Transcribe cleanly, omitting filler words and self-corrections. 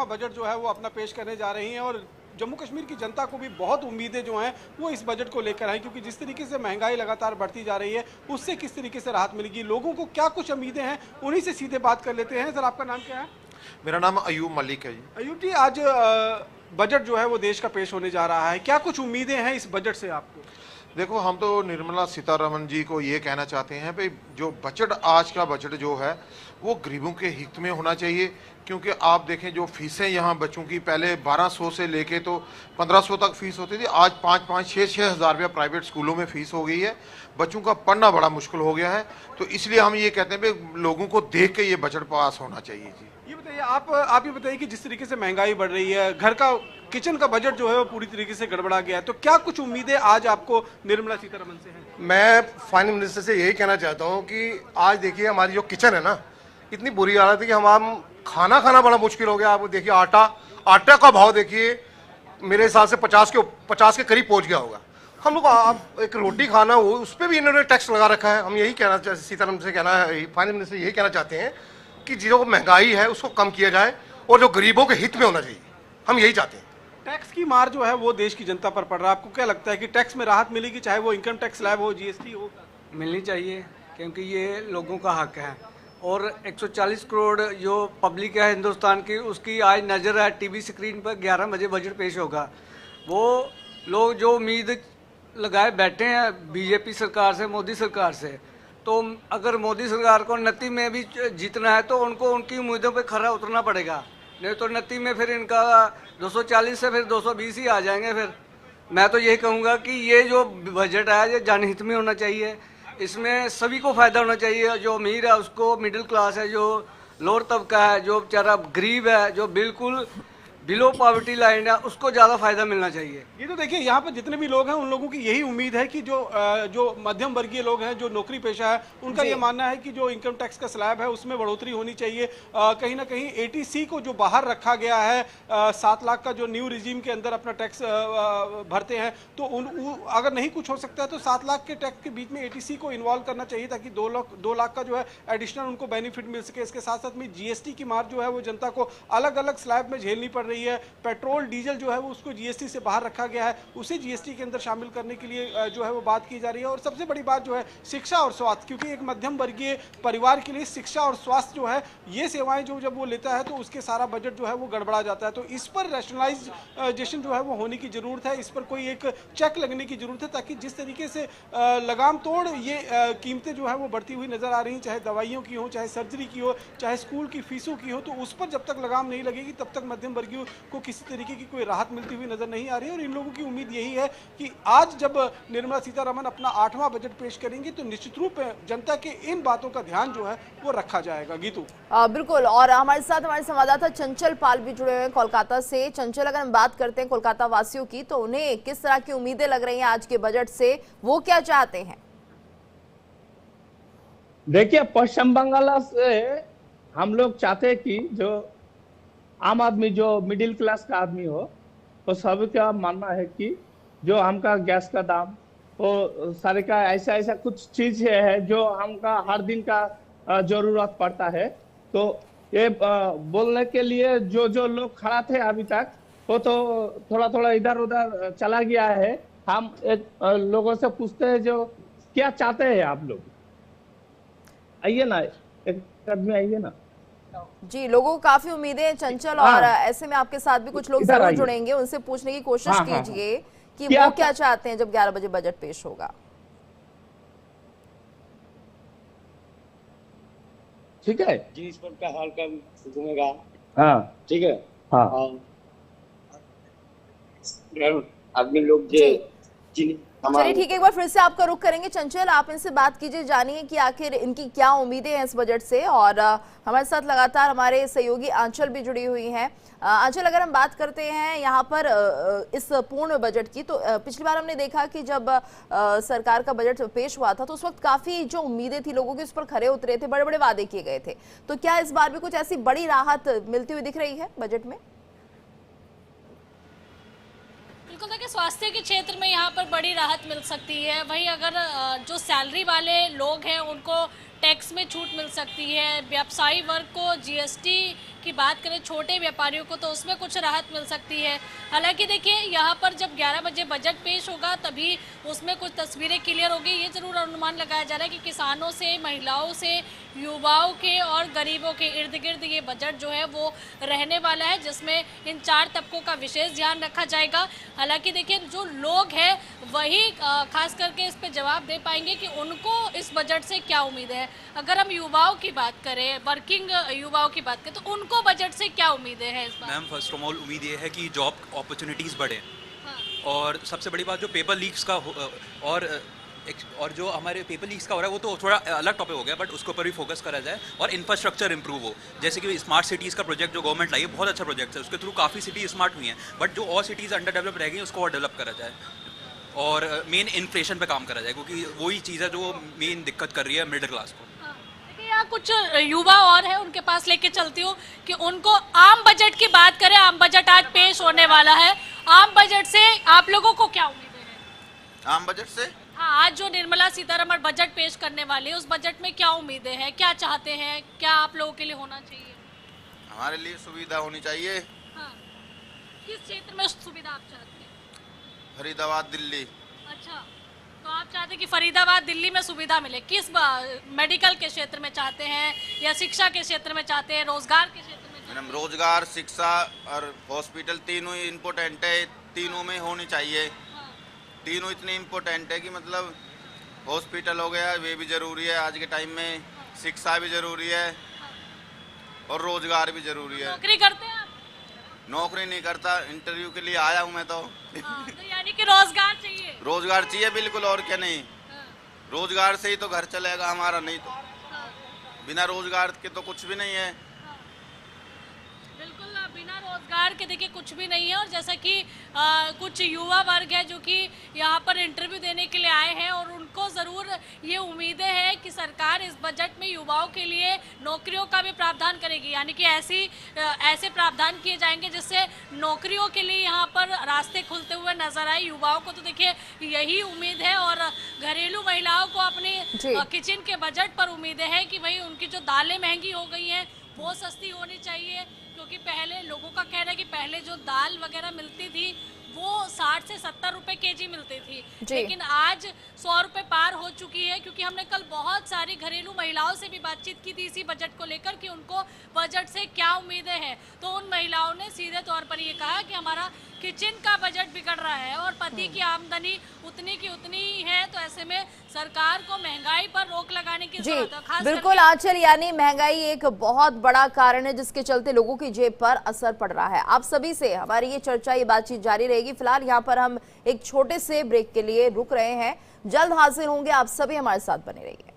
Budget जो है वो अपना पेश करने जा रही हैं और जम्मू कश्मीर की जनता को भी बहुत उम्मीदें जो हैं वो इस बजट को लेकर हैं, क्योंकि जिस तरीके से महंगाई लगातार बढ़ती जा रही है उससे किस तरीके से राहत मिलेगी, लोगों को क्या कुछ उम्मीदें हैं, उन्हीं से सीधे बात कर लेते हैं। सर, आपका नाम क्या है? मेरा नाम अयूब मलिक है जी। अयूब जी, आज बजट जो है वो देश का पेश होने जा रहा है, क्या कुछ उम्मीदें हैं इस बजट से आपको? देखो, हम तो निर्मला सीतारमण जी को ये कहना चाहते हैं भाई, जो बजट आज का बजट जो है वो गरीबों के हित में होना चाहिए। क्योंकि आप देखें जो फीसें यहाँ बच्चों की पहले 1200 से लेके तो 1500 तक फीस होती थी, आज 5-5, 6-6 हज़ार रुपया प्राइवेट स्कूलों में फ़ीस हो गई है। बच्चों का पढ़ना बड़ा मुश्किल हो गया है, तो इसलिए हम ये कहते हैं भाई लोगों को देख के ये बजट पास होना चाहिए जी। ये बताइए, आप ये बताइए कि जिस तरीके से महंगाई बढ़ रही है, घर का किचन का बजट जो है वो पूरी तरीके से गड़बड़ा गया है, तो क्या कुछ उम्मीदें आज आपको निर्मला सीतारमण से हैं? मैं फाइनेंस मिनिस्टर से यही कहना चाहता हूँ कि आज देखिए हमारी जो किचन है ना, इतनी बुरी हालत है कि हम खाना खाना बड़ा मुश्किल हो गया। आप देखिए आटा का भाव देखिए, मेरे हिसाब से 50 के करीब पहुँच गया होगा। हम लोग आप एक रोटी खाना हो उस पर भी इन्होंने टैक्स लगा रखा है। हम यही कहना सीतारमण से कहना है, फाइनेंस मिनिस्टर यही कहना चाहते हैं कि जो महंगाई है उसको कम किया जाए और जो गरीबों के हित में होना चाहिए, हम यही चाहते हैं। टैक्स की मार जो है वो देश की जनता पर पड़ रहा है, आपको क्या लगता है कि टैक्स में राहत मिलेगी, चाहे वो इनकम टैक्स स्लैब हो, जीएसटी हो? मिलनी चाहिए, क्योंकि ये लोगों का हक है। और 140 करोड़ जो पब्लिक है हिंदुस्तान की, उसकी आज नज़र है टीवी स्क्रीन पर 11 बजे बजट पेश होगा। वो लोग जो उम्मीद लगाए बैठे हैं बीजेपी सरकार से, मोदी सरकार से, तो अगर मोदी सरकार को 29 में भी जीतना है तो उनको उनकी उम्मीदों पे खरा उतरना पड़ेगा, नहीं तो 29 में फिर इनका 240 से फिर 220 ही आ जाएंगे। फिर मैं तो यही कहूँगा कि ये जो बजट है ये जनहित में होना चाहिए, इसमें सभी को फ़ायदा होना चाहिए। जो अमीर है उसको, मिडिल क्लास है, जो लोअर तबका है, जो बेचारा गरीब है, जो बिल्कुल बिलो पॉवर्टी लाइन है, उसको ज़्यादा फायदा मिलना चाहिए। ये तो देखिए, यहाँ पर जितने भी लोग हैं उन लोगों की यही उम्मीद है कि जो मध्यम वर्गीय लोग हैं, जो नौकरी पेशा है, उनका ये मानना है कि जो इनकम टैक्स का स्लैब है उसमें बढ़ोतरी होनी चाहिए। कहीं ना कहीं एटीसी को जो बाहर रखा गया है, 7 लाख का जो न्यू रिजीम के अंदर अपना टैक्स भरते हैं, तो अगर नहीं कुछ हो सकता है तो 7 लाख के टैक्स के बीच में एटीसी को इन्वॉल्व करना चाहिए, ताकि 2 लाख का जो है एडिशनल उनको बेनिफिट मिल सके। इसके साथ साथ में जीएसटी की मार जो है वो जनता को अलग अलग स्लैब में झेलनी पड़ रही है। पेट्रोल डीजल जो है वो उसको जीएसटी से बाहर रखा गया है, उसे जीएसटी के अंदर शामिल करने के लिए जो है वो बात की जा रही है। और सबसे बड़ी बात जो है शिक्षा और स्वास्थ्य, क्योंकि एक मध्यम वर्गीय परिवार के लिए शिक्षा और स्वास्थ्य जो है ये सेवाएं जो जब वो लेता है तो उसके सारा बजट जो है वो गड़बड़ा जाता है। तो इस पर रैशनलाइजेशन जो है वो होने की जरूरत है, इस पर कोई एक चेक लगने की जरूरत है, ताकि जिस तरीके से लगाम तोड़ ये कीमतें जो है वो बढ़ती हुई नजर आ रही हैं, चाहे दवाइयों की हो, चाहे सर्जरी की हो, चाहे स्कूल की फीसों की हो, तो उस पर जब तक लगाम नहीं लगेगी तब तक मध्यम वर्गीय को किसी तरीके की कोई राहत मिलती हुई नजर नहीं आ रही है। और इन लोगों की उम्मीद यही है कि आज जब निर्मला सीतारमण अपना 8वां बजट पेश करेंगी तो निश्चित रूप में जनता के इन बातों का ध्यान जो है वो रखा जाएगा। गीतू, बिल्कुल। और हमारे साथ हमारे संवाददाता चंचल पाल भी जुड़े हुए हैं कोलकाता से। चंचल, अगर हम बात करते हैं कोलकाता वासियों की, तो उन्हें किस तरह की उम्मीदें लग रही हैं आज के बजट से, वो क्या चाहते हैं? देखिए, पश्चिम बंगाल से हम लोग चाहते हैं कि जो आम आदमी, जो मिडिल क्लास का आदमी हो, तो सबका मानना है कि जो हमका गैस का दाम वो सारे का ऐसा कुछ चीज है जो हमका हर दिन का जरूरत पड़ता है। तो ये बोलने के लिए जो लोग खड़ा थे अभी तक, वो तो थोड़ा इधर उधर चला गया है। हम एक लोगों से पूछते हैं जो क्या चाहते हैं आप लोग, आइए ना, एक आदमी आइए ना जी। लोगों को काफी उम्मीदें हैं चंचल, और ऐसे में आपके साथ भी कुछ लोग जरूर जुड़ेंगे, उनसे पूछने की कोशिश कीजिए कि वो क्या चाहते हैं जब 11 बजे बजट पेश होगा। ठीक है जी, इस पर क्या हाल का घूमेगा। हाँ, ठीक है। हाँ, आदमी लोग चलिए ठीक है, एक बार फिर से आपका रुख करेंगे चंचल, आप इनसे बात कीजिए, जानिए कि आखिर इनकी क्या उम्मीदें हैं इस बजट से। और हमारे साथ लगातार हमारे सहयोगी आंचल भी जुड़ी हुई हैं। आंचल, अगर हम बात करते हैं यहाँ पर इस पूर्ण बजट की, तो पिछली बार हमने देखा कि जब सरकार का बजट पेश हुआ था तो उस वक्त काफी जो उम्मीदें थी लोगों की उस पर खरे उतरे थे, बड़े बड़े वादे किए गए थे। तो क्या इस बार भी कुछ ऐसी बड़ी राहत मिलती हुई दिख रही है बजट में? बिल्कुल, देखिए स्वास्थ्य के क्षेत्र में यहाँ पर बड़ी राहत मिल सकती है। वहीं अगर जो सैलरी वाले लोग हैं उनको टैक्स में छूट मिल सकती है, व्यवसायी वर्ग को जीएसटी की बात करें, छोटे व्यापारियों को तो उसमें कुछ राहत मिल सकती है। हालांकि देखिए यहाँ पर जब 11 बजे बजट पेश होगा तभी उसमें कुछ तस्वीरें क्लियर होगी। ये ज़रूर अनुमान लगाया जा रहा है कि किसानों से, महिलाओं से, युवाओं के और गरीबों के इर्द गिर्द ये बजट जो है वो रहने वाला है, जिसमें इन 4 तबकों का विशेष ध्यान रखा जाएगा। हालांकि देखिए जो लोग हैं वही खास करके इस पर जवाब दे पाएंगे कि उनको इस बजट से क्या उम्मीद है। अगर हम युवाओं की बात करें, वर्किंग युवाओं की बात करें, तो उनको बजट से क्या उम्मीदें हैं इस बार? मैम फर्स्ट ऑफ ऑल उम्मीद ये है कि जॉब अपॉर्चुनिटीज़ बढ़े। हाँ। और सबसे बड़ी बात जो पेपर लीक्स का और जो हमारे पेपर लीक्स का हो रहा है वो तो थोड़ा अलग टॉपिक हो गया, बट उसके ऊपर भी फोकस करा जाए और इंफ्रास्ट्रक्चर इंप्रूव हो। जैसे कि स्मार्ट सिटीज़ का प्रोजेक्ट जो गवर्नमेंट लाई है बहुत अच्छा प्रोजेक्ट है, उसके थ्रू काफ़ी सिटी स्मार्ट हुई हैं, बट जो और सिटीज़ अंडर डेवलप रह गई उसको और डेवलप करा जाए और मेन इन्फ्लेशन पे काम करा जाए, क्योंकि वही चीज़ है जो मेन दिक्कत कर रही है मिडिल क्लास को। यहाँ कुछ युवा और है, उनके पास लेके चलती हूँ कि उनको आम बजट की बात करें। आम बजट आज पेश होने वाला है, आम बजट से आप लोगों को क्या उम्मीदें हैं? आम बजट से हाँ, आज जो निर्मला सीतारमण बजट पेश करने वाली है उस बजट में क्या उम्मीदें हैं, क्या चाहते हैं, क्या आप लोगों के लिए होना चाहिए? हमारे लिए सुविधा होनी चाहिए। हाँ, किस क्षेत्र में सुविधा आप चाहते हैं? फरीदाबाद, दिल्ली। अच्छा, तो आप चाहते हैं कि फरीदाबाद, दिल्ली में सुविधा मिले। किस मेडिकल के क्षेत्र में चाहते हैं या शिक्षा के क्षेत्र में चाहते हैं, रोजगार के क्षेत्र में? मैडम रोजगार, शिक्षा और हॉस्पिटल तीनों ही इम्पोर्टेंट है, तीनों में होनी चाहिए। तीनों इतने इम्पोर्टेंट है कि मतलब हॉस्पिटल हो गया वे भी ज़रूरी है आज के टाइम में, शिक्षा भी ज़रूरी है और रोजगार भी ज़रूरी है। नौकरी करते हैं आप? नौकरी नहीं करता, इंटरव्यू के लिए आया हूँ मैं तो। तो यानी कि रोजगार चाहिए? रोजगार चाहिए बिल्कुल, और क्या नहीं। रोजगार से ही तो घर चलेगा हमारा, नहीं तो बिना रोजगार के तो कुछ भी नहीं है। बिल्कुल, बिना रोजगार के देखिए कुछ भी नहीं है। और जैसा कि कुछ युवा वर्ग है जो कि यहाँ पर इंटरव्यू देने के लिए आए हैं और उनको ज़रूर ये उम्मीदें हैं कि सरकार इस बजट में युवाओं के लिए नौकरियों का भी प्रावधान करेगी, यानी कि ऐसे प्रावधान किए जाएंगे जिससे नौकरियों के लिए यहाँ पर रास्ते खुलते हुए नजर आए। युवाओं को तो देखिए यही उम्मीद है और घरेलू महिलाओं को अपने किचन के बजट पर उम्मीदें हैं कि भाई उनकी जो दालें महंगी हो गई हैं वो सस्ती होनी चाहिए, क्योंकि पहले लोगों का कहना है कि पहले जो दाल वगैरह मिलती थी वो 60 से 70 रुपए केजी मिलती थी, लेकिन आज 100 रुपए पार हो चुकी है। क्योंकि हमने कल बहुत सारी घरेलू महिलाओं से भी बातचीत की थी इसी बजट को लेकर कि उनको बजट से क्या उम्मीदें हैं, तो उन महिलाओं ने सीधे तौर पर ये कहा कि हमारा किचन का बजट बिगड़ रहा है और पति की आमदनी उतनी की उतनी ही है, तो ऐसे में सरकार को महंगाई पर रोक लगाने की जरूरत है। खास बिल्कुल आंचल, यानी महंगाई एक बहुत बड़ा कारण है जिसके चलते लोगों की जेब पर असर पड़ रहा है। आप सभी से हमारी ये चर्चा, ये बातचीत जारी रहेगी। फिलहाल यहाँ पर हम एक छोटे से ब्रेक के लिए रुक रहे हैं, जल्द हाजिर होंगे। आप सभी हमारे साथ बने रहिए।